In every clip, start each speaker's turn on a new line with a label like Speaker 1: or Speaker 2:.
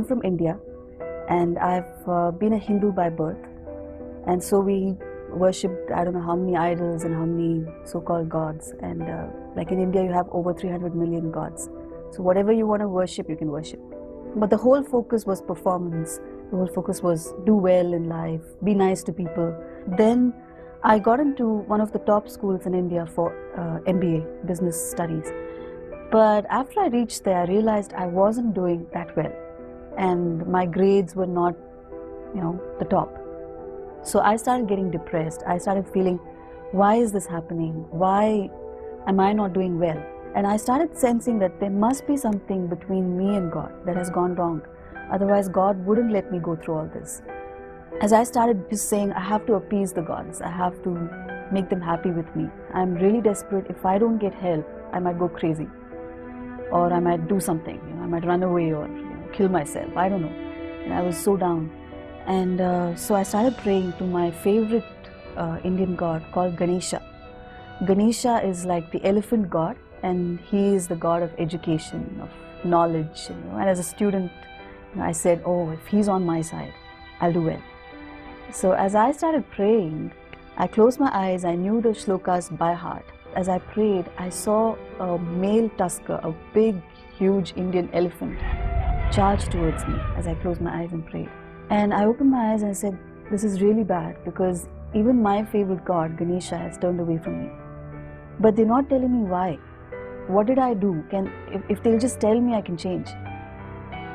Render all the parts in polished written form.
Speaker 1: I'm from India, and I've been a Hindu by birth, and so we worshipped I don't know how many idols and how many so-called gods, and like in India you have over 300 million gods. So whatever you want to worship, you can worship. But the whole focus was performance. The whole focus was do well in life, be nice to people. Then I got into one of the top schools in India for MBA, business studies. But after I reached there, I realized I wasn't doing that well, and my grades were not, the top. So I started getting depressed. I started feeling, why is this happening? Why am I not doing well? And I started sensing that there must be something between me and God that has gone wrong. Otherwise, God wouldn't let me go through all this. As I started just saying, I have to appease the gods. I have to make them happy with me. I'm really desperate. If I don't get help, I might go crazy. Or I might do something. I might run away or kill myself. I don't know. And I was so down. And so I started praying to my favorite Indian god called Ganesha. Ganesha is like the elephant god, and he is the god of education, of knowledge. And as a student, I said, oh, if he's on my side, I'll do well. So as I started praying, I closed my eyes. I knew the shlokas by heart. As I prayed, I saw a male tusker, a big, huge Indian elephant, charge towards me as I closed my eyes and prayed. And I opened my eyes and I said, this is really bad, because even my favorite god, Ganesha, has turned away from me. But they're not telling me why. What did I do? If they'll just tell me, I can change.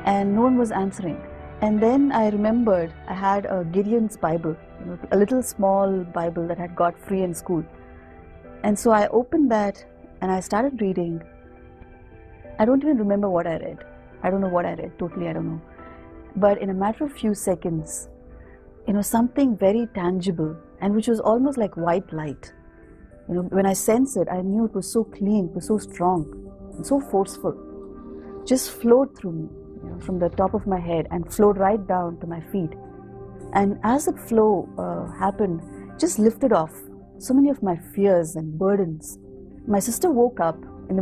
Speaker 1: And no one was answering. And then I remembered I had a Gideon's Bible, a little small Bible that I had got free in school. And so I opened that and I started reading. I don't even remember what I read. I don't know what I read, totally I don't know. But in a matter of few seconds, something very tangible, and which was almost like white light. When I sensed it, I knew it was so clean, it was so strong, and so forceful. Just flowed through me, from the top of my head and flowed right down to my feet. And as the flow happened, just lifted off so many of my fears and burdens. My sister woke up, and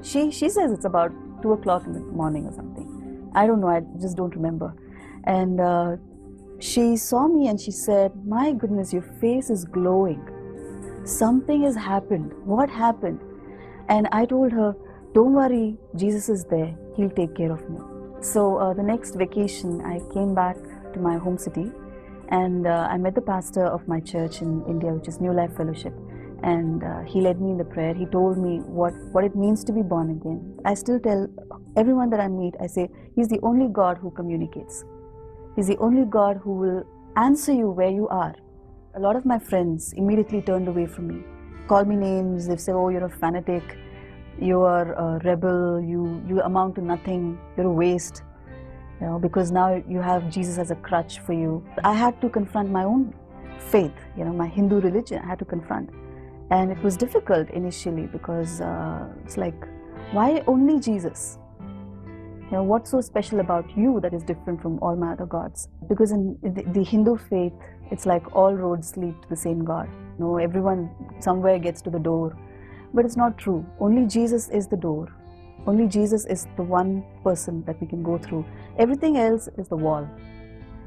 Speaker 1: she says it's about 2 o'clock in the morning or something. I don't know, I just don't remember. And she saw me and she said, my goodness, your face is glowing. Something has happened. What happened? And I told her, don't worry, Jesus is there. He'll take care of me. So the next vacation, I came back to my home city, and I met the pastor of my church in India, which is New Life Fellowship. And he led me in the prayer. He told me what it means to be born again. I still tell everyone that I meet, I say, he's the only God who communicates. He's the only God who will answer you where you are. A lot of my friends immediately turned away from me, called me names. They've said, oh, you're a fanatic, you're a rebel, you amount to nothing, you're a waste, because now you have Jesus as a crutch for you. I had to confront my own faith, my Hindu religion, I had to confront. And it was difficult initially, because it's like, why only Jesus? What's so special about you that is different from all my other gods? Because in the Hindu faith, it's like all roads lead to the same God. Everyone somewhere gets to the door. But it's not true. Only Jesus is the door. Only Jesus is the one person that we can go through. Everything else is the wall.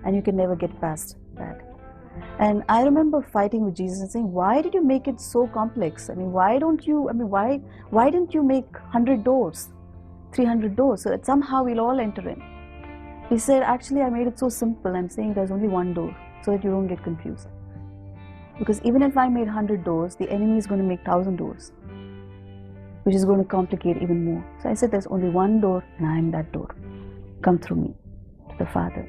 Speaker 1: And you can never get past that. And I remember fighting with Jesus and saying, why did you make it so complex? Why didn't you make 100 doors, 300 doors, so that somehow we'll all enter in? He said, actually, I made it so simple. I'm saying there's only one door, so that you don't get confused. Because even if I made 100 doors, the enemy is going to make 1,000 doors, which is going to complicate even more. So I said, there's only one door, and I'm that door. Come through me to the Father.